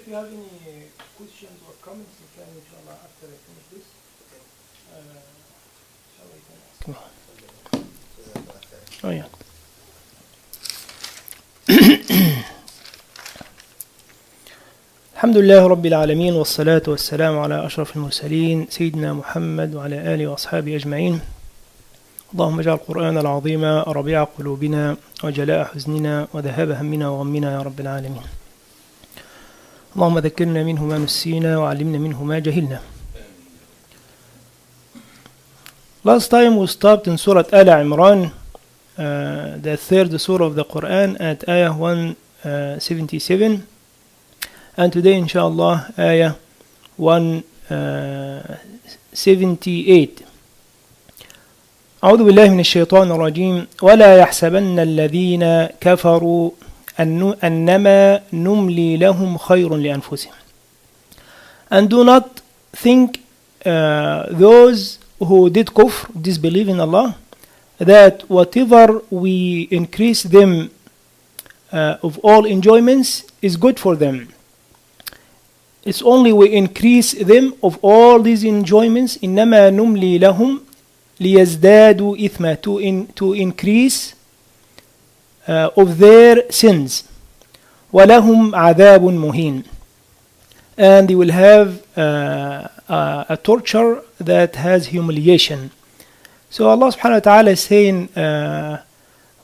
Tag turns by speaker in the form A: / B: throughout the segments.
A: if you have any questions or comments, you can, inshallah, after I finish this.
B: Oh, yeah. الحمد لله رب العالمين والصلاة والسلام على أشرف المرسلين سيدنا محمد وعلى آله وأصحابه أجمعين. اللهم اجعل القرآن العظيم ربيع قلوبنا وجلاء حزننا وذهاب همنا وغمنا يا رب العالمين. اللهم ذكرنا منه ما نسينا وعلمنا منه ما جهلنا. Last time we stopped in Surah Imran, the third surah of the Qur'an, at Ayah 177, and today inshallah Ayah 178. أعوذ بالله من الشيطان الرجيم ولا يحسبن الذين كفروا أنما نملي لهم خير لأنفسهم. And do not think those who did kufr, disbelieve in Allah, that whatever we increase them of all enjoyments is good for them. It's only we increase them of all these enjoyments. إنما نملي لهم ليزدادوا إثما, to increase of their sins. وَلَهُمْ عَذَابٌ مُهِينٌ, and they will have a torture that has humiliation. So Allah subhanahu wa ta'ala is saying وَلَا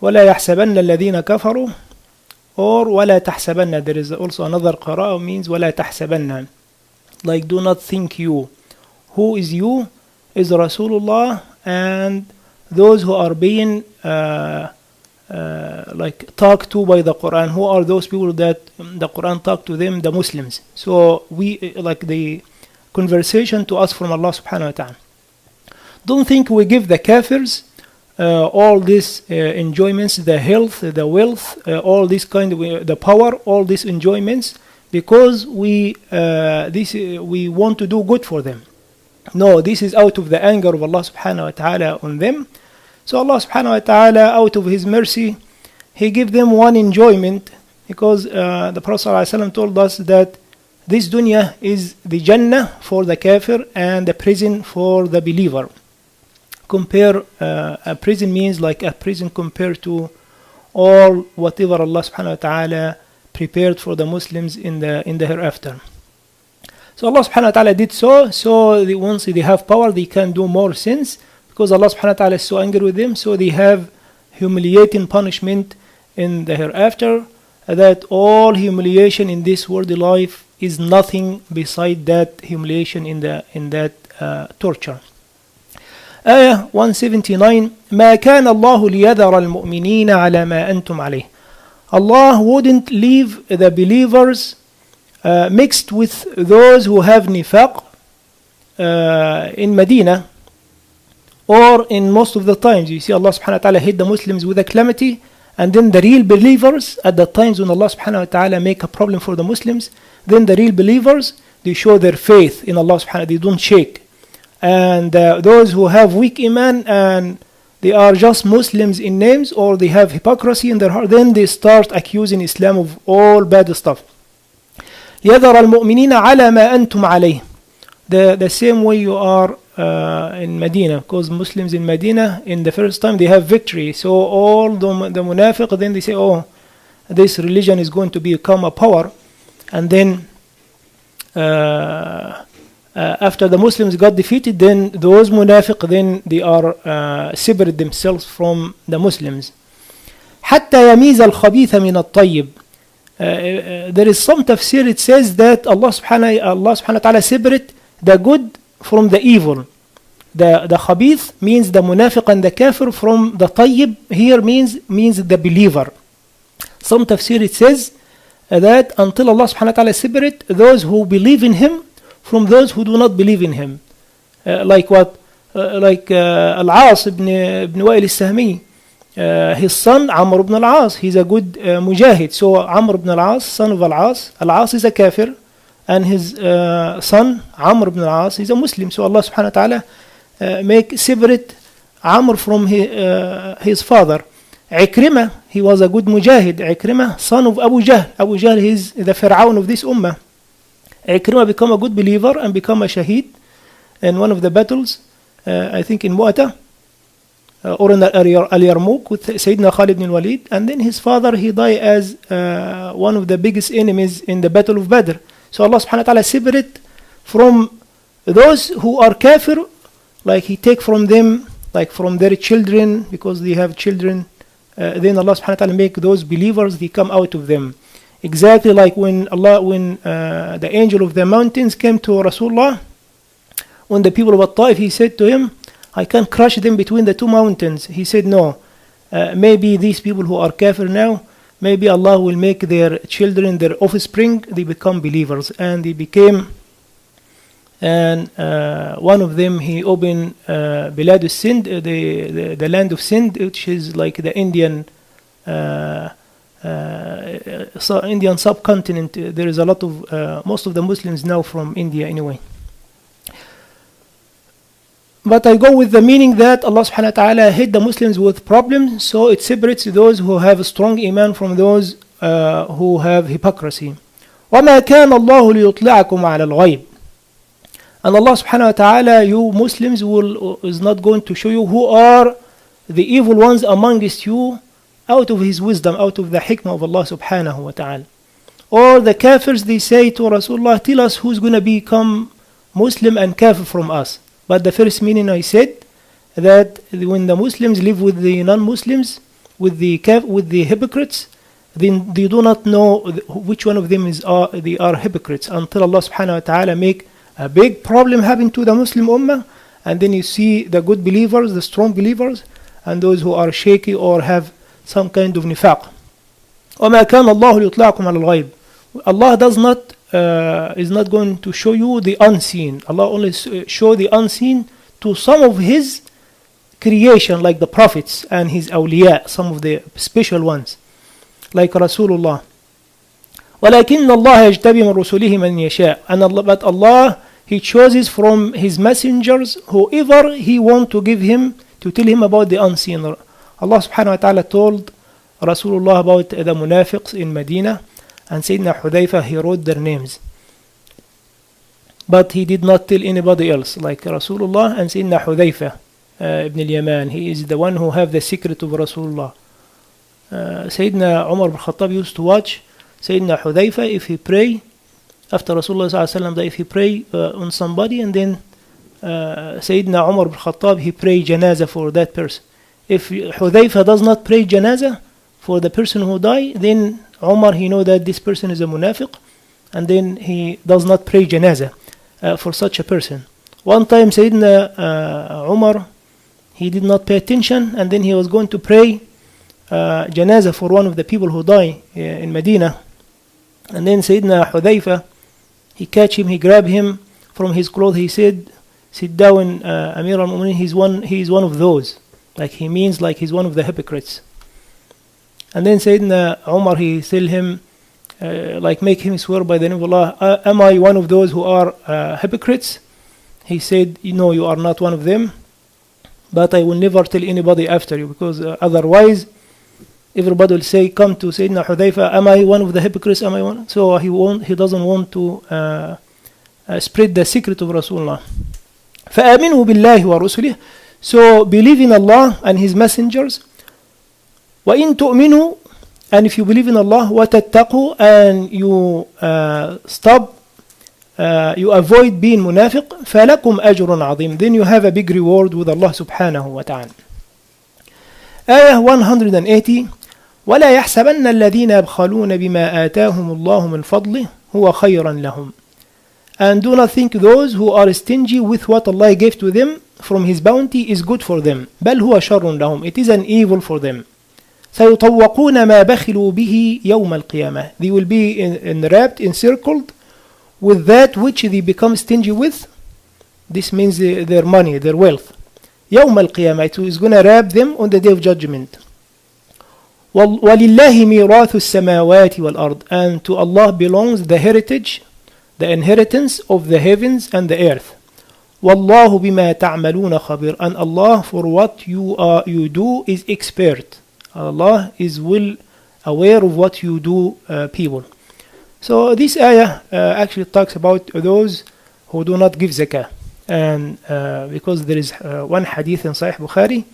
B: يَحْسَبَنَّ الَّذِينَ كَفَرُوا, or وَلَا تَحْسَبَنَّ. There is also another qira'ah means وَلَا تَحْسَبَنَّ, like do not think you. Who is you? Is Rasulullah and those who are being like talked to by the Qur'an. Who are those people that the Qur'an talked to them? The Muslims. So we like the conversation to us from Allah subhanahu wa ta'ala. Don't think we give the kafirs all these enjoyments, the health, the wealth, all this kind of the power, all these enjoyments, because we want to do good for them. No, this is out of the anger of Allah subhanahu wa ta'ala on them. So Allah subhanahu wa ta'ala, out of His mercy, He gave them one enjoyment, because the Prophet ﷺ told us that this dunya is the Jannah for the kafir and the prison for the believer. Compare a prison means like a prison compared to all whatever Allah subhanahu wa ta'ala prepared for the Muslims in the hereafter. So Allah subhanahu wa ta'ala did so once they have power, they can do more sins, because Allah subhanahu wa ta'ala is so angry with them, so they have humiliating punishment in the hereafter, that all humiliation in this worldly life is nothing beside that humiliation in that torture. Ayah 179, ما كان الله ليذر المؤمنين على ما أنتم عليه. Allah wouldn't leave the believers mixed with those who have nifaq in Medina, or in most of the times. You see Allah subhanahu wa ta'ala hit the Muslims with a calamity, and then the real believers, at the times when Allah subhanahu wa ta'ala make a problem for the Muslims, then the real believers, they show their faith in Allah subhanahu wa ta'ala, they don't shake. And those who have weak iman and they are just Muslims in names, or they have hypocrisy in their heart, then they start accusing Islam of all bad stuff. يَذَرَ الْمُؤْمِنِينَ عَلَى مَا أَنْتُمْ عَلَيْهِ. The same way you are in Medina, because Muslims in Medina, in the first time they have victory. So all the munafiq, then they say, oh, this religion is going to become a power. And then after the Muslims got defeated, then those munafiq, then they are separate themselves from the Muslims. حتى يميز الخبيث من الطيب. There is some tafsir, it says that Allah subhanahu wa ta'ala separate the good from the evil. The khabith means the munafiq and the kafir, from the tayyib here means the believer. Some tafsir, it says that until Allah subhanahu wa ta'ala separate those who believe in Him from those who do not believe in Him. Like what? Like Al-As ibn Wa'il al-Sahmi. His son Amr ibn al-As, he's a good mujahid. So Amr ibn al-As, son of Al-As is a kafir, and his son Amr ibn al-As is a Muslim. So Allah subhanahu wa ta'ala make separate Amr from his father. Ikrimah, he was a good mujahid. Ikrimah, son of Abu Jahl. Abu Jahl is the Fir'aun of this ummah. Ikrimah become a good believer and become a shaheed in one of the battles, I think in Mu'atah, or in Al-Yarmouk with Sayyidina Khalid ibn Walid. And then his father, he died as one of the biggest enemies in the battle of Badr. So Allah subhanahu wa ta'ala separate from those who are kafir, like he take from them, like from their children, because they have children. Then Allah subhanahu wa ta'ala make those believers, they come out of them. Exactly like when the angel of the mountains came to Rasulullah, when the people of At-Taif, he said to him, I can crush them between the two mountains. He said, no, maybe these people who are kafir now, maybe Allah will make their children, their offspring, they become believers. And they became, and one of them, he opened Bilad al-Sind, the land of Sind, which is like the Indian subcontinent. There is a lot of, most of the Muslims now from India anyway. But I go with the meaning that Allah subhanahu wa ta'ala hit the Muslims with problems, so it separates those who have a strong iman from those who have hypocrisy. وَمَا كَانَ اللَّهُ لِيُطْلِعَكُمْ عَلَى الْغَيْبِ. And Allah subhanahu wa ta'ala, you Muslims is not going to show you who are the evil ones amongst you out of His wisdom, out of the hikmah of Allah subhanahu wa ta'ala. Or the kafirs, they say to Rasulullah, tell us who's going to become Muslim and kafir from us. But the first meaning I said, that when the Muslims live with the non-Muslims, with the hypocrites, then they do not know which one of them they are hypocrites, until Allah subhanahu wa ta'ala make a big problem happen to the Muslim ummah, and then you see the good believers, the strong believers, and those who are shaky or have some kind of nifaq. وَمَا كَانَ اللَّهُ لِيُطْلِعَكُمْ عَلَى الْغَيْبِ. Allah is not going to show you the unseen. Allah only show the unseen to some of His creation, like the prophets and His awliya, some of the special ones, like Rasulullah. وَلَكِنَّ اللَّهَ يَجْتَبِي مِنْ رُسُلِهِ مَنْ يَشَاءُ. But Allah, He chooses from His messengers whoever He want to give him, to tell him about the unseen. Allah subhanahu wa ta'ala told Rasulullah about the munafiqs in Medina, and Sayyidina Hudayfa, he wrote their names. But he did not tell anybody else, like Rasulullah and Sayyidina Hudayfa ibn al-Yaman. He is the one who have the secret of Rasulullah. Sayyidina Umar ibn Khattab used to watch Sayyidina Hudayfa if he pray, after Rasulullah sallallahu alaihi wasallam, if he pray on somebody, and then Sayyidina Umar ibn Khattab, he pray janazah for that person. If Hudayfa does not pray janazah for the person who died, then Umar, he know that this person is a munafiq, and then he does not pray janazah for such a person. One time Sayyidina Umar, he did not pay attention, and then he was going to pray janazah for one of the people who died in Medina. And then Sayyidina Hudayfa, he catch him, he grab him from his clothes, he said, sit down, Amir al-Mu'minin, he is one of those. Like he means like he's one of the hypocrites. And then Sayyidina Umar, he tell him, like make him swear by the name of Allah, am I one of those who are hypocrites? He said, no, you are not one of them, but I will never tell anybody after you, because otherwise everybody will say, come to Sayyidina Hudayfa, am I one of the hypocrites? Am I one? So he doesn't want to spread the secret of Rasulullah. فَآمِنُوا بِاللَّهِ وَرُسُلِهِ. So believe in Allah and His messengers. وَإِن تُؤْمِنُوا, and if you believe in Allah, وَتَتَّقُوا, and you you avoid being munafiq, فَلَكُمْ أَجْرٌ عَظِيمٌ, then you have a big reward with Allah subhanahu wa ta'ala. Ayah 180. وَلَا يَحْسَبَنَّ الَّذِينَ يَبْخَلُونَ بِمَا آتَاهُمُ اللَّهُ مِنْ فَضْلِهِ هُوَ خَيْرًا لَهُمْ. And do not think those who are stingy with what Allah gave to them from His bounty is good for them. بَلْ هُوَ شَرٌ لَهُمْ, it is an evil for them. سَيُطَوَّقُونَ مَا بَخِلُوا بِهِ يَوْمَ الْقِيَامَةِ. They will be enwrapped, encircled with that which they become stingy with. This means their money, their wealth. يَوْمَ الْقِيَامَةِ, it is going to wrap them on the day of judgment. وَلِلَّهِ مِيرَاثُ السَّمَاوَاتِ وَالْأَرْضِ. And to Allah belongs the heritage, the inheritance of the heavens and the earth. وَاللَّهُ بِمَا تَعْمَلُونَ خَبِيرٌ. And Allah for what you do is expert. Allah is well aware of what you do, people. So this ayah actually talks about those who do not give zakah. And because there is one hadith in Sahih Bukhari,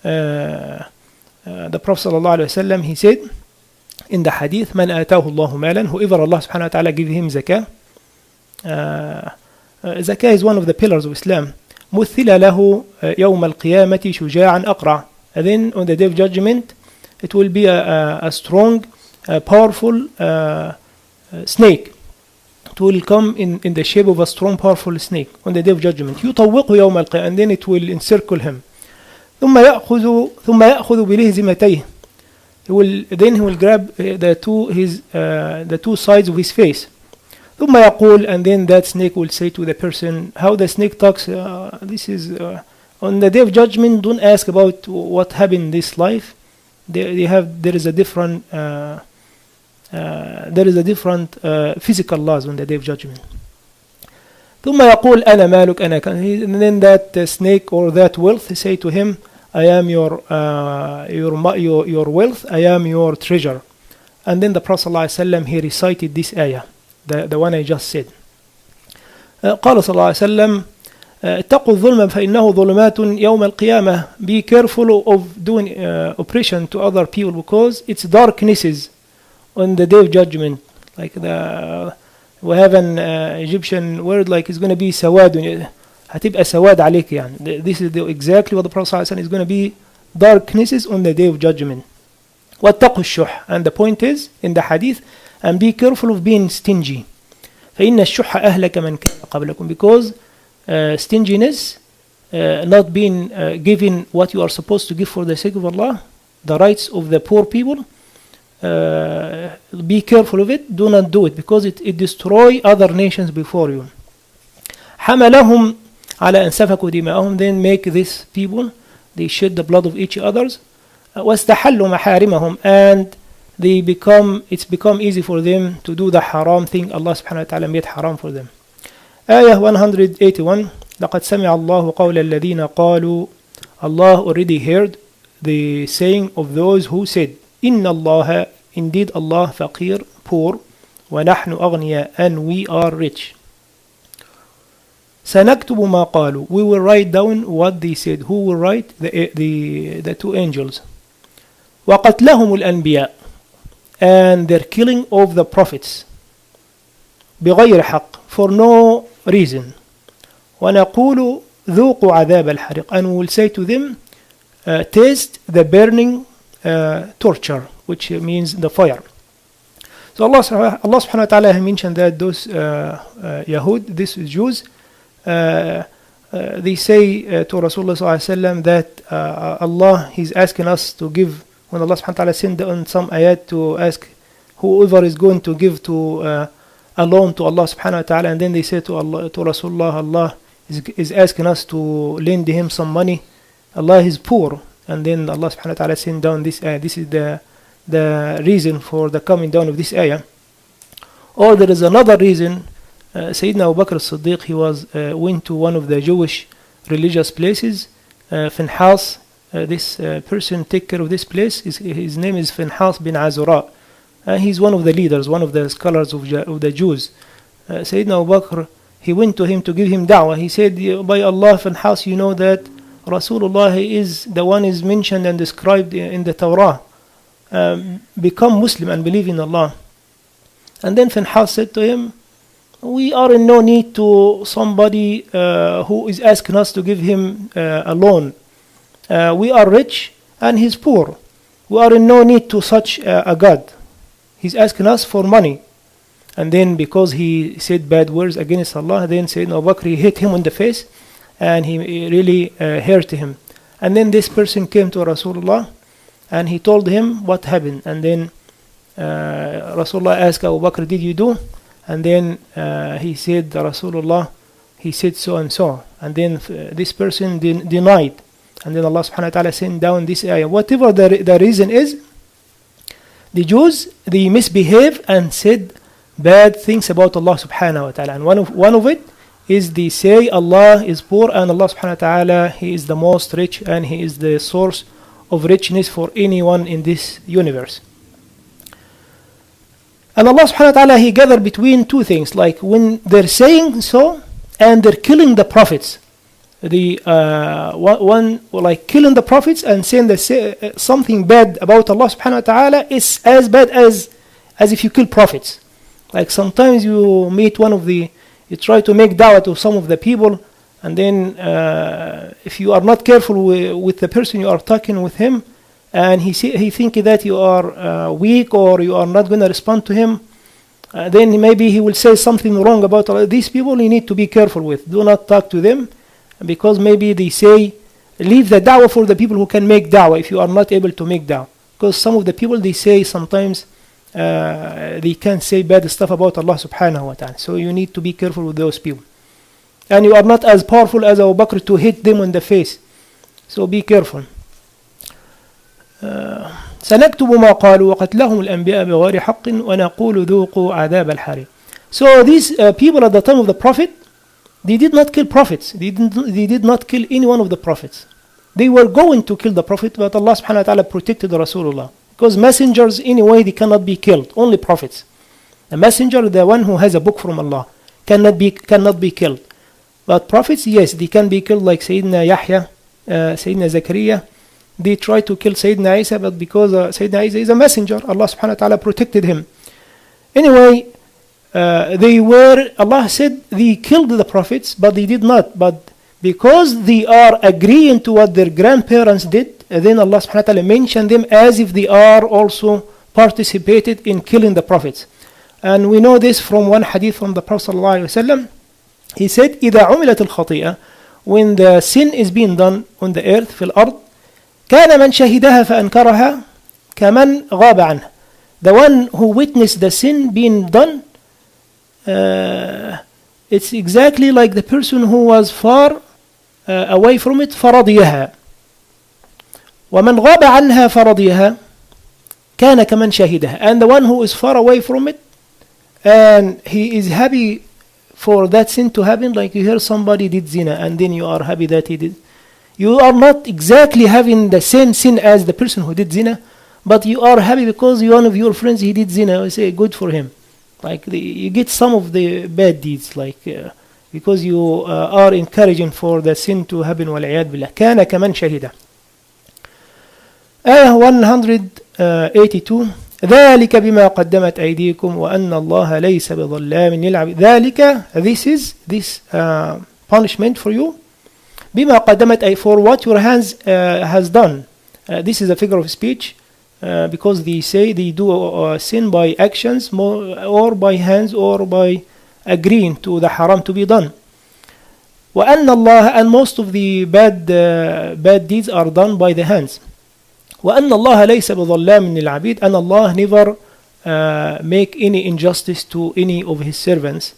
B: the Prophet ﷺ, he said in the hadith, "Man atahu Allahu malan," whoever Allah subhanahu wa ta'ala give him zakah. Zakah is one of the pillars of Islam. مثل له يوم القيامة شجاعا أقرع. And then on the day of judgment, it will be a strong, powerful snake. It will come in the shape of a strong, powerful snake on the day of judgment. يطوق يوم القيامة, and then it will encircle him. ثم يأخذ بلهزمتيه. Then he will grab the two sides of his face. ثم يقول, and then that snake will say to the person, how the snake talks, this is on the day of judgment, don't ask about what happened in this life. There is a different physical laws on the day of judgment. ثم يقول أنا مالك أنا كان. And then that snake or that wealth say to him, I am your wealth, I am your treasure. And then the Prophet ﷺ, he recited this ayah, the one I just said. قال صلى الله عليه وسلم اتقوا الظلم فإنه ظلمات يوم القيامة. Be careful of doing oppression to other people, because it's darknesses on the day of judgment. Like we have an Egyptian word, like it's going to be سواد, هتبقى سواد عليك يعني. This is exactly what the Prophet ﷺ is going to be, darknesses on the day of judgment. واتقوا الشح. And the point is in the hadith, and be careful of being stingy. فإن الشح أهلك من كان قبلكم. Because stinginess, not being given what you are supposed to give for the sake of Allah, the rights of the poor people, be careful of it. Do not do it, because it destroy other nations before you. حملهم على أن سفكوا دماءهم. Then make these people, they shed the blood of each others. واستحلوا محارمهم. And it's become easy for them to do the haram thing Allah subhanahu wa ta'ala made haram for them. Ayah 181. لقد سمع الله قول الذين قالوا. Allah already heard the saying of those who said, إن الله, indeed Allah, فقير, poor, ونحن أغنياء, and we are rich. سنكتب ما قالوا. We will write down what they said. Who will write? The two angels. وقتلهم الأنبياء, and their killing of the prophets. بغير حق, for no reason. ونقول ذوقوا عذاب الحريق, and we will say to them, taste the burning torture, which means the fire. So Allah subhanahu wa ta'ala mentioned that those Yahud, these Jews, they say to Rasulullah sallallahu alaihi wasallam that Allah, He's asking us to give. When Allah subhanahu wa ta'ala sent on some ayat to ask whoever is going to give to a loan to Allah subhanahu wa ta'ala, and then they say to Rasulullah, Allah is asking us to lend him some money. Allah is poor. And then Allah subhanahu wa ta'ala sent down this ayah. This is the reason for the coming down of this ayah. Or there is another reason. Sayyidina Abu Bakr as-Siddiq, he went to one of the Jewish religious places, Finhas. This person take care of this place. His name is Finhas bin Azura. He's one of the leaders, one of the scholars of the Jews. Sayyidina Abu Bakr, he went to him to give him da'wah. He said, by Allah, Finhas, you know that Rasulullah is the one is mentioned and described in the Torah. Become Muslim and believe in Allah. And then Finhas said to him, we are in no need to somebody who is asking us to give him a loan. We are rich and he's poor. We are in no need to such a God. He's asking us for money. And then because he said bad words against Allah, then Sayyidina Abu Bakr, he hit him on the face, and he really hurt him. And then this person came to Rasulullah, and he told him what happened. And then Rasulullah asked Abu Bakr, did you do? And then he said, Rasulullah, he said so and so. And then this person denied. And then Allah subhanahu wa ta'ala sent down this ayah. Whatever the reason is, the Jews, they misbehave and said bad things about Allah subhanahu wa ta'ala. And one of it is they say Allah is poor, and Allah subhanahu wa ta'ala, He is the most rich, and He is the source of richness for anyone in this universe. And Allah subhanahu wa ta'ala, He gathered between two things, like when they're saying so and they're killing the prophets. The one like killing the prophets and saying that something bad about Allah subhanahu wa ta'ala is as bad as if you kill prophets. Like sometimes you meet you try to make da'wah to some of the people, and then if you are not careful with the person you are talking with him, and he think that you are weak or you are not going to respond to him, then maybe he will say something wrong about these people. You need to be careful with. Do not talk to them, because maybe they say leave the da'wah for the people who can make da'wah if you are not able to make da'wah. Because some of the people, they say sometimes they can say bad stuff about Allah subhanahu wa ta'ala. So you need to be careful with those people. And you are not as powerful as Abu Bakr to hit them on the face. So be careful. سنكتب ما قالوا وقتلهم الأنبياء بغير حق ونقول ذوقوا عذاب الحريق. So these people at the time of the Prophet, they did not kill prophets. They did not kill any one of the prophets. They were going to kill the Prophet, but Allah subhanahu wa ta'ala protected Rasulullah. Because messengers, anyway, they cannot be killed. Only prophets. The messenger, the one who has a book from Allah, cannot be killed. But prophets, yes, they can be killed, like Sayyidina Yahya, Sayyidina Zakaria. They tried to kill Sayyidina Isa, but because Sayyidina Isa is a messenger, Allah subhanahu wa ta'ala protected him. Anyway, Allah said they killed the prophets, but they did not. But because they are agreeing to what their grandparents did, then Allah subhanahu wa ta'ala mentioned them as if they are also participated in killing the prophets. And we know this from one hadith from the Prophet sallallahu alaihi wasallam. He said, إِذَا عُمِلَتِ الْخَطِيئَةِ, when the sin is being done on the earth, في الأرض, كان من شهدها فأنكرها كمن غاب عنها. The one who witnessed the sin being done, it's exactly like the person who was far away from it, فرضيها. ومن غاب عنها فرضيها كان كمن شهدها. And the one who is far away from it and he is happy for that sin to happen, like you hear somebody did zina and then you are happy that he did. You are not exactly having the same sin as the person who did zina, but you are happy because one of your friends, he did zina. You say, good for him. Like you get some of the bad deeds, like because you are encouraging for the sin to happen. وَالْعِيَاذُ بِاللَّهِ كَانَ كَمَنْ شَهِدَ. Ayah 182. ذلك بما قدمت أيديكم وأن الله ليس بظلام للعبيد. ذلك, this punishment for you. بما قدمت, for what your hands has done. This is a figure of speech because they say they do sin by actions or by hands or by agreeing to the haram to be done. وأن الله, and most of the bad deeds are done by the hands. وأن الله ليس بظلام للعبيد, and Allah never make any injustice to any of His servants.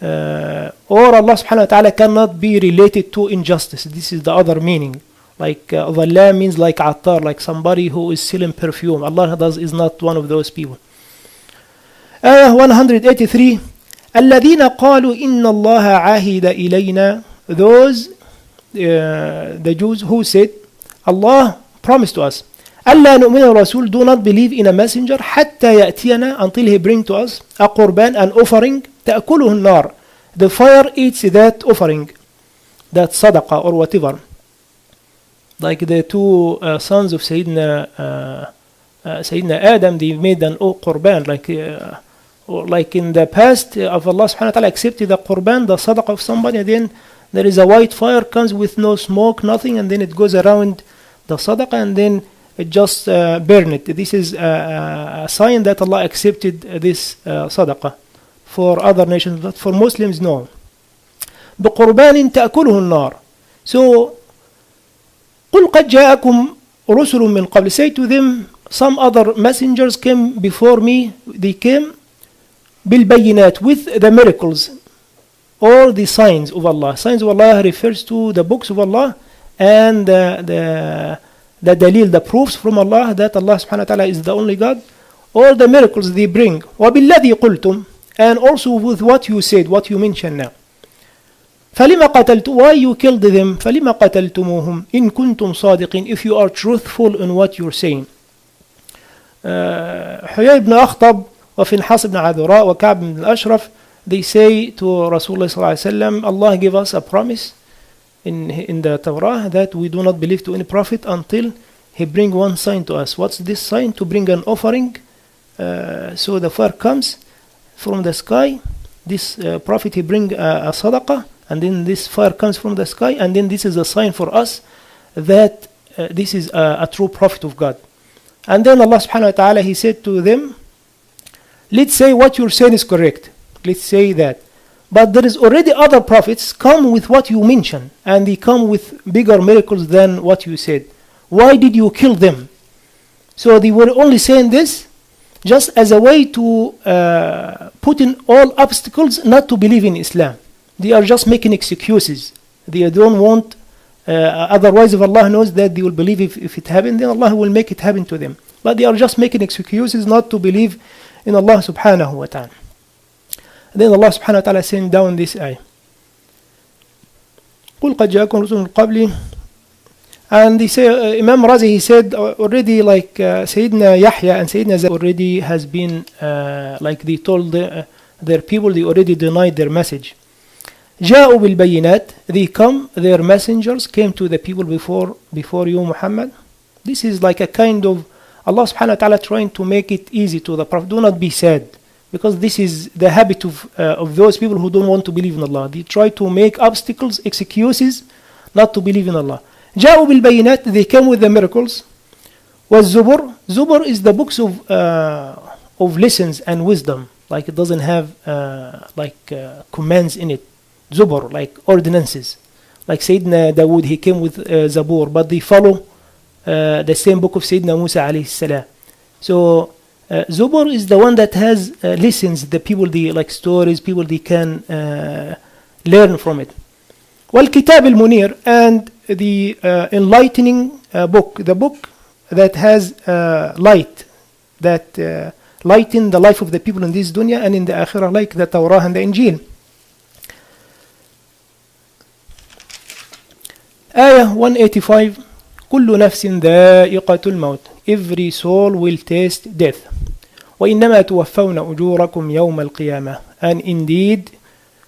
B: Or Allah subhanahu wa ta'ala cannot be related to injustice. This is the other meaning. Like ظلام means like attar, like somebody who is selling perfume. Allah is not one of those people. 183. الذين قالوا إن الله عاهد إلينا, those the Jews who said Allah promised to us, ألا نؤمن الرسول, do not believe in a messenger, حتى يأتينا, until he bring to us a qurban, an offering, تأكله النار, the fire eats that offering, that sadaqah or whatever. Like the two sons of Sayyidina Adam, they made an qurban, like in the past of Allah subhanahu wa ta'ala accepted the qurban, the sadaqah of somebody, and then there is a white fire, comes with no smoke, nothing, and then it goes around the sadaqah and then it just burn it. This is a sign that Allah accepted this sadaqah. For other nations, but for Muslims, no. بقربان تأكله النار. So قل قد جاءكم رسل من قبل, say to them, some other messengers came before me, they came بالبينات, with the miracles or the signs of Allah. Signs of Allah refers to the books of Allah and the dalil, the proofs from Allah that Allah subhanahu wa ta'ala is the only God, or the miracles they bring. وَبِالَّذِي قُلْتُمْ, and also with what you said, what you mentioned now. فَلِمَ قَتَلْتُ, why you killed them? فَلِمَ قَتَلْتُمُوهُمْ إِن كُنْتُمْ صَادِقِينَ, if you are truthful in what you're saying. Huyay ibn Akhtab وفي الحص بن عذراء وكعب بن الأشرف, they say to Rasulullah sallallahu alaihi wasallam, Allah give us a promise in the Torah that we do not believe to any prophet until he bring one sign to us. What's this sign? To bring an offering. So the fire comes from the sky. This prophet, he bring a sadaqah, and then this fire comes from the sky, and then this is a sign for us that this is a true prophet of God. And then Allah subhanahu wa ta'ala, he said to them, let's say what you're saying is correct. Let's say that. But there is already other prophets come with what you mentioned, and they come with bigger miracles than what you said. Why did you kill them? So they were only saying this just as a way to put in all obstacles not to believe in Islam. They are just making excuses. They don't want, otherwise if Allah knows that they will believe if it happened, then Allah will make it happen to them. But they are just making excuses not to believe in Allah subhanahu wa ta'ala. Then Allah subhanahu wa ta'ala sent down this ayah. قُلْ قَدْ جَاءَكُمْ رُسُلٌ مِنْ قَبْلِي. And he say, Imam Razi, he said already, like Sayyidina Yahya and Sayyidina Zakariya already has been, like they told their people, they already denied their message. جاءوا بالبينات, they come, their messengers came to the people before you, Muhammad. This is like a kind of Allah subhanahu wa ta'ala trying to make it easy to the Prophet. Do not be sad, because this is the habit of those people who don't want to believe in Allah. They try to make obstacles, excuses not to believe in Allah. جاءوا بالبينات, they came with the miracles. والزبر, Zubur is the books of lessons and wisdom. Like it doesn't have commands in it. Zubur, like ordinances. Like Sayyidina Dawood, he came with Zabur, but they follow the same book of Sayyidina Musa alayhi salam. So Zubur is the one that has lessons, the people, they like stories, people they can learn from it. والكتاب المنير, and the enlightening book, the book that has light, that lighten the life of the people in this dunya and in the akhirah, like the Torah and the Injil. Ayah 185, كل نفس ذائقة الموت, every soul will taste death. وإنما توفون أجوركم يوم القيامة, and indeed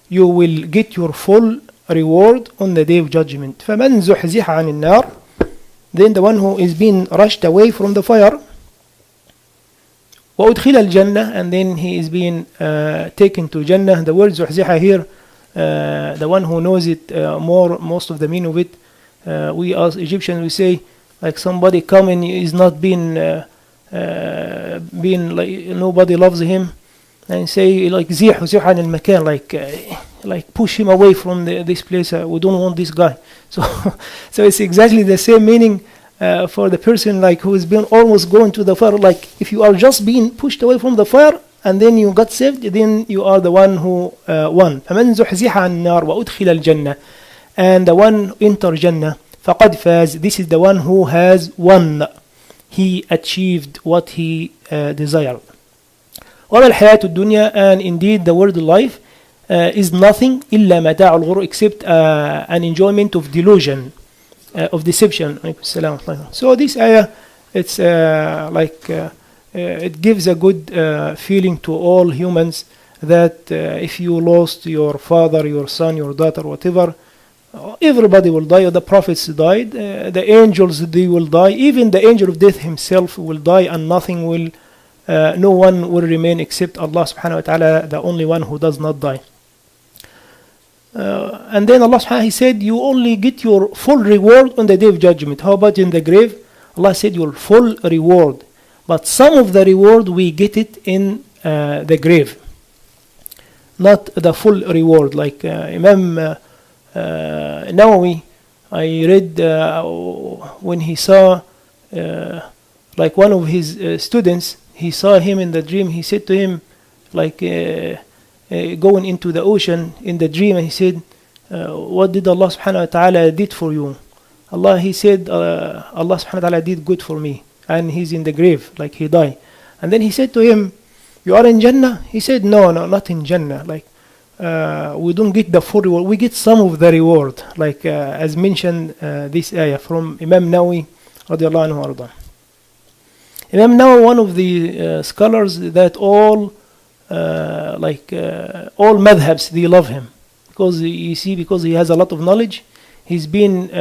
B: you will get your full reward on the day of judgment. فمن زحزح عن النار, then the one who is being rushed away from the fire. وأدخل الجنة, and then he is being taken to Jannah. The word زحزح here, the one who knows it most of the meaning of it, we as Egyptians, we say like somebody coming is not being like nobody loves him, and say like زيح عن المكان, like push him away from this place. We don't want this guy. So it's exactly the same meaning for the person like who has been almost going to the fire. Like if you are just being pushed away from the fire and then you got saved, then you are the one who won. فمن زحزح عن النار وأدخل الجنة, and the one enter Jannah, فقد فاز, this is the one who has won. He achieved what he desired. وما الحياة الدنيا, and indeed the world life is nothing إلا متاع الغرور, except an enjoyment of delusion, of deception. So this ayah, it's it gives a good feeling to all humans that if you lost your father, your son, your daughter, whatever, everybody will die. The prophets died, the angels, they will die, even the angel of death himself will die, and nothing will no one will remain except Allah subhanahu wa ta'ala, the only one who does not die. And then Allah subhanahu wa ta'ala, he said you only get your full reward on the day of judgment. How about in the grave? Allah said your full reward, but some of the reward we get it in the grave, not the full reward. Like Imam Nawawi, I read when he saw like one of his students, he saw him in the dream. He said to him, like going into the ocean in the dream, and he said, what did Allah subhanahu wa ta'ala did for you? He said, Allah subhanahu wa ta'ala did good for me. And he's in the grave, like he died. And then he said to him, you are in Jannah? He said, no, not in Jannah. Like we don't get the full reward, we get some of the reward, like as mentioned this ayah from Imam Nawawi radiallahu anhu arda. Imam Nawawi, one of the scholars that all madhabs, they love him. Because you see, because he has a lot of knowledge, he's been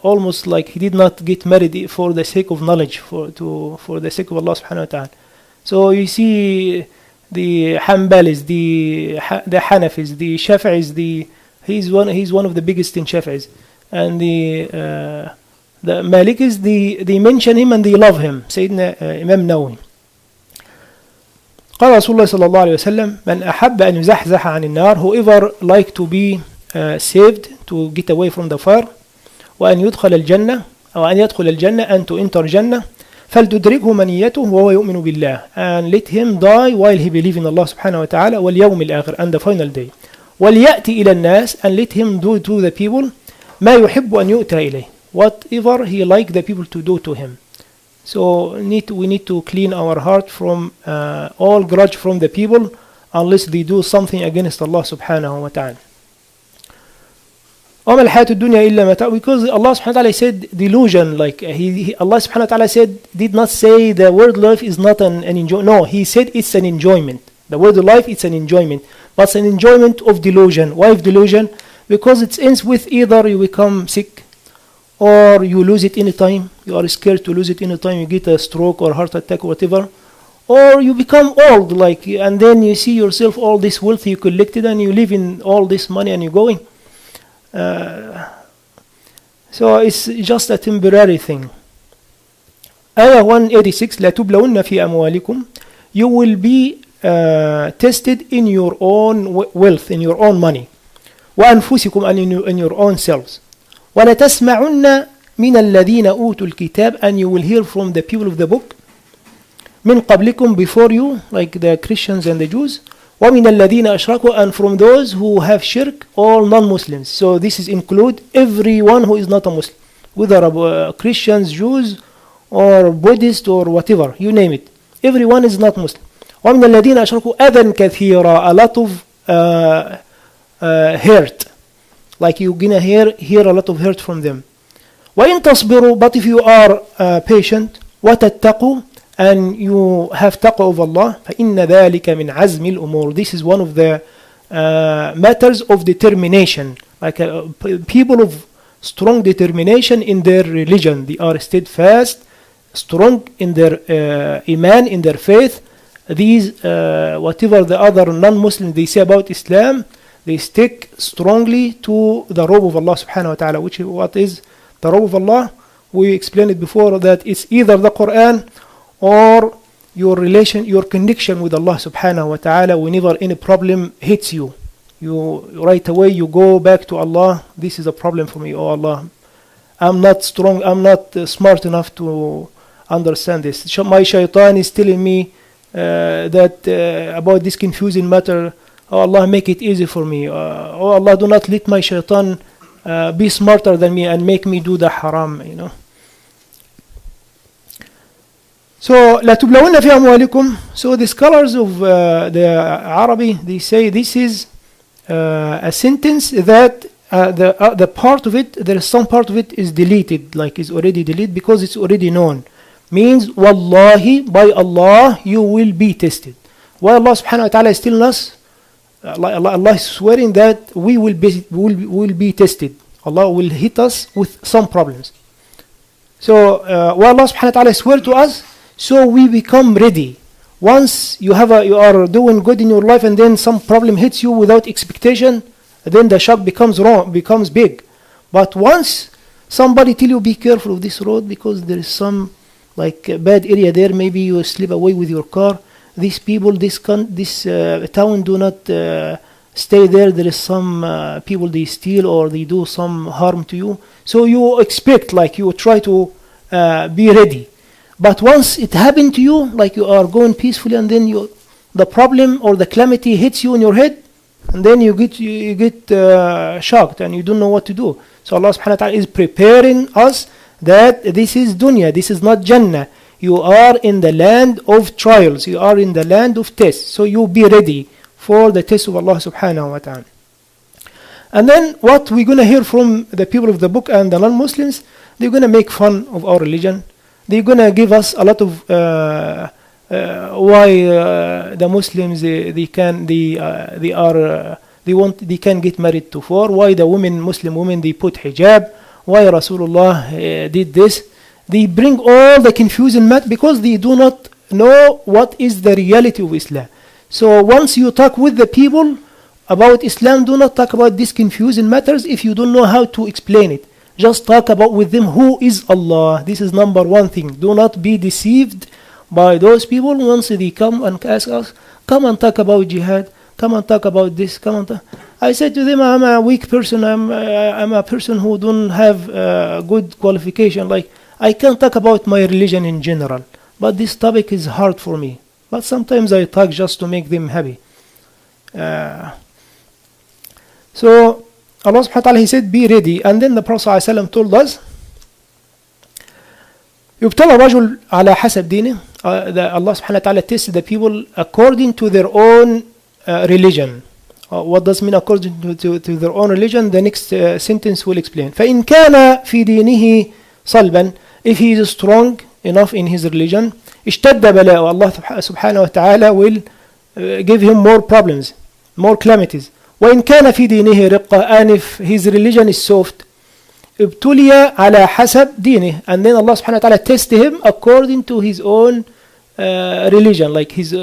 B: almost like he did not get married for the sake of knowledge, for the sake of Allah subhanahu wa ta'ala. So you see the Hanbalis, the Hanafis, the Shafi'is, he's one of the biggest in Shafi'is. And the Malikis, they mention him and they love him, Sayyidina Imam Nawawi. قال رسول الله صلى الله عليه وسلم من أحب أن يزحزح عن النار, whoever like to be saved, to get away from the fire, وأن يدخل الجنة أو أن يدخل الجنة, and to enter الجنة, فلتدركه منيته وهو يؤمن بالله, and let him die while he believes in Allah سبحانه وتعالى واليوم الآخر, and the final day. وليأتي إلى الناس, and let him do to the people ما يحب أن يؤتى إليه, whatever he like the people to do to him. So we need to clean our heart from all grudge from the people unless they do something against Allah subhanahu wa ta'ala. وَمَا الْحَيَاةُ الدُّنْيَا إِلَّا مَتَاعٌ, because Allah subhanahu wa ta'ala said delusion, like Allah subhanahu wa ta'ala did not say the word life is not an enjoyment. No, he said it's an enjoyment. The word life, it's an enjoyment, but it's an enjoyment of delusion. Why of delusion? Because it ends with either you become sick, or you lose it anytime, you are scared to lose it anytime, you get a stroke or heart attack or whatever, or you become old, and then you see yourself all this wealth you collected and you live in all this money and you're going. So it's just a temporary thing. Ayah 186, لا تبلون في أموالكم, you will be tested in your own wealth, in your own money, وأنفسكم, and in your own selves. وَلَتَسْمَعُنَّ مِنَ الَّذِينَ أُوتُوا الْكِتَابِ, and you will hear from the people of the book, مِنْ قَبْلِكُمْ, before you, like the Christians and the Jews, وَمِنَ الَّذِينَ أَشْرَكُوا, and from those who have shirk, all non-Muslims. So this is include everyone who is not a Muslim, whether Christians, Jews, or Buddhist, or whatever, you name it. Everyone is not Muslim. وَمِنَ الَّذِينَ أَشْرَكُوا أَذًى كَثِيرًا, a lot of hurt. Like you're gonna hear a lot of hurt from them. وَإِن تَصْبِرُوا, but if you are patient, وَتَتَّقُوا, and you have taqwa of Allah, فَإِنَّ ذَلِكَ مِنْ عَزْمِ الْأُمُورِ, this is one of the matters of determination. Like people of strong determination in their religion, they are steadfast, strong in their iman, in their faith. These whatever the other non-Muslims they say about Islam, they stick strongly to the robe of Allah subhanahu wa ta'ala. What is the robe of Allah? We explained it before, that it's either the Qur'an or your connection with Allah subhanahu wa ta'ala. Whenever any problem hits you, right away you go back to Allah. This is a problem for me. Oh Allah, I'm not strong, I'm not smart enough to understand this. My shaitan is telling me that about this confusing matter. Oh Allah, make it easy for me. Oh Allah, do not let my shaitan be smarter than me and make me do the haram, So لا تبلون في أموالكم. So the scholars of the Arabic, they say this is a sentence that the part of it, there is some part of it is deleted, like is already deleted because it's already known. Means Wallahi, by Allah you will be tested. Why Allah subhanahu wa ta'ala is telling us? Allah is swearing that we will be tested. Allah will hit us with some problems. So why Allah subhanahu wa ta'ala swear to us, so we become ready. Once you are doing good in your life and then some problem hits you without expectation, then the shock becomes big. But once somebody tell you be careful of this road because there is some bad area there, maybe you slip away with your car. These people, this town, do not stay there. There is some people they steal or they do some harm to you. So you expect, you try to be ready. But once it happened to you, you are going peacefully, and then the problem or the calamity hits you in your head, and then you get shocked and you don't know what to do. So Allah subhanahu wa ta'ala is preparing us that this is dunya, this is not Jannah. You are in the land of trials, you are in the land of tests. So you be ready for the test of Allah subhanahu wa ta'ala. And then what we're going to hear from the people of the book and the non-Muslims, they're going to make fun of our religion. they're gonna give us a lot of why the Muslims they can get married to four, why the Muslim women they put hijab, why Rasulullah did this. They bring all the confusion because they do not know what is the reality of Islam. So once you talk with the people about Islam, do not talk about these confusing matters if you don't know how to explain it. Just talk about with them who is Allah. This is number one thing. Do not be deceived by those people. Once they come and ask us, come and talk about jihad, come and talk about this, come and talk. I said to them, I'm a weak person. I'm a person who don't have good qualification. Like, I can't talk about my religion in general, but this topic is hard for me. But sometimes I talk just to make them happy. So Allah subhanahu wa ta'ala, he said, be ready. And then the Prophet ﷺ told us, يبتلى الرجل على حسب دينه. Allah subhanahu wa ta'ala tests the people according to their own religion. What does mean according to their own religion? The next sentence will explain. فإن كان في دينه صلبا, if he is strong enough in his religion, اشتد بلاء. Allah subhanahu wa ta'ala will give him more problems, more calamities. وإن كان في دينه رقة, and if his religion is soft, ابتلي على حسب دينه, and then Allah subhanahu wa ta'ala tests him according to his own religion, like his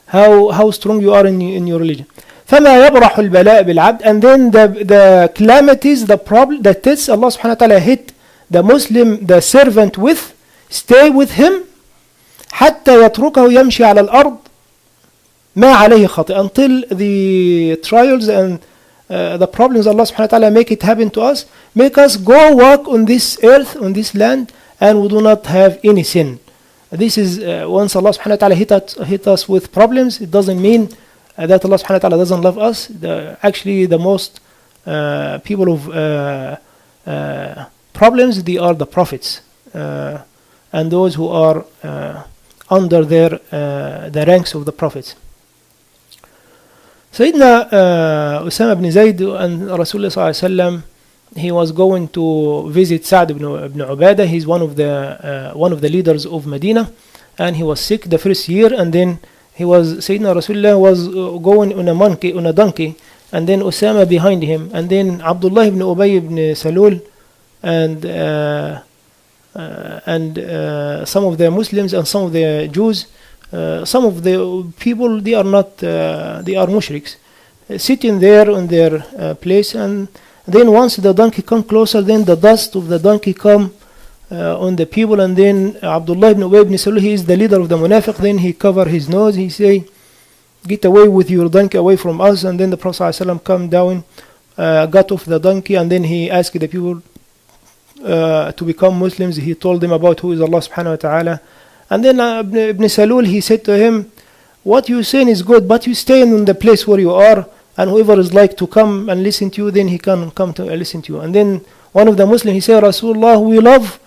B: how strong you are in your religion. فما يبرح البلاء بالعبد, and then the calamities, the problem, the tests Allah subhanahu wa ta'ala hit the Muslim, the servant with, stay with him حتى يتركه يمشي على الأرض ما عليه خطأ, until the trials and the problems Allah subhanahu wa ta'ala make it happen to us, make us go walk on this earth, on this land, and we do not have any sin. This is once Allah subhanahu wa ta'ala hit us with problems, it doesn't mean that Allah subhanahu wa ta'ala doesn't love us. Actually the most people of problems, they are the prophets and those who are under the ranks of the prophets. Sayyidina Usama ibn Zayd and Rasulullah sallallahu alaihi wasallam, he was going to visit Sa'd ibn Ubadah. He's one of the leaders of Medina, and he was sick the first year, and then Sayyidina Rasulullah was going on a donkey, and then Usama behind him, and then Abdullah ibn Ubay ibn Salul and some of the Muslims and some of the Jews, some of the people, they are mushriks, sitting there on their place, and then once the donkey come closer, then the dust of the donkey come on the people, and then Abdullah ibn Ubay ibn Salul, he is the leader of the munafiq, then he cover his nose, he say, get away with your donkey away from us. And then the Prophet ﷺ come down, got off the donkey, and then he asked the people to become Muslims. He told them about who is Allah subhanahu wa ta'ala. And then Ibn Salul, he said to him, what you saying is good, but you stay in the place where you are, and whoever is like to come and listen to you, then he can come to listen to you. And then one of the Muslims, he said, Rasulullah, we love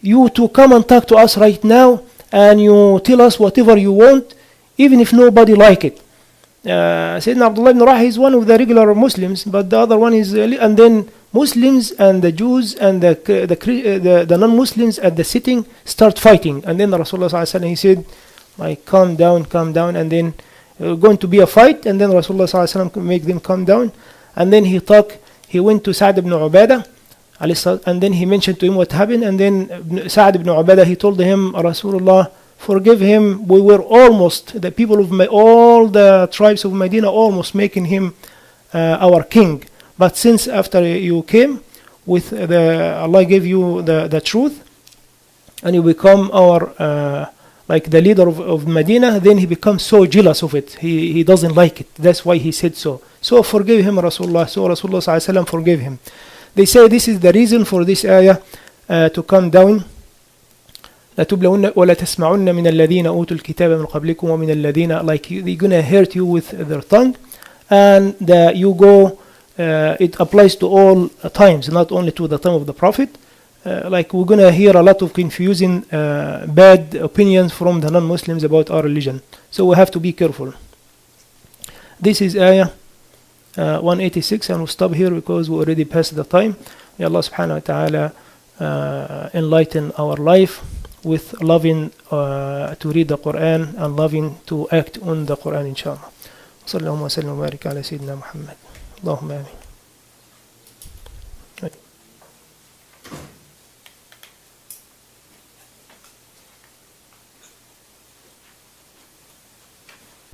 B: you to come and talk to us right now, and you tell us whatever you want, even if nobody like it. Sayyidina Abdullah ibn Rahi is one of the regular Muslims, but the other one is, and then Muslims and the Jews and the non-Muslims at the sitting start fighting. And then the Rasulullah sallallahu alaihi wasallam, he said, like, calm down, and then going to be a fight, and then Rasulullah sallallahu alaihi wasallam make them calm down. And then he went to Sa'd ibn Ubadah, and then he mentioned to him what happened, and then Sa'd ibn Ubadah, he told him, Rasulullah, forgive him, we were almost, the people of all the tribes of Medina almost making him our king. But since after you came, Allah gave you the truth, and you become our, like the leader of Medina, then he becomes so jealous of it. He doesn't like it. That's why he said so. So forgive him, Rasulullah. So Rasulullah sallallahu alaihi wasallam forgave him. They say this is the reason for this ayah to come down. لَتُبْلَوُنَّ وَلَا تَسْمَعُنَّ مِنَ الَّذِينَ أُوتُوا الْكِتَابَ مِنْ قَبْلِكُمْ وَمِنَ الَّذِينَ, like they're gonna hurt you with their tongue, and you go. It applies to all times, not only to the time of the Prophet. Like we're gonna hear a lot of confusing, bad opinions from the non-Muslims about our religion. So we have to be careful. This is ayah 186, and we'll stop here because we already passed the time. May Allah subhanahu wa ta'ala enlighten our life with loving to read the Quran and loving to act on the Quran, inshallah. صلى الله وسلم وبارك على سيدنا محمد. اللهم آمين.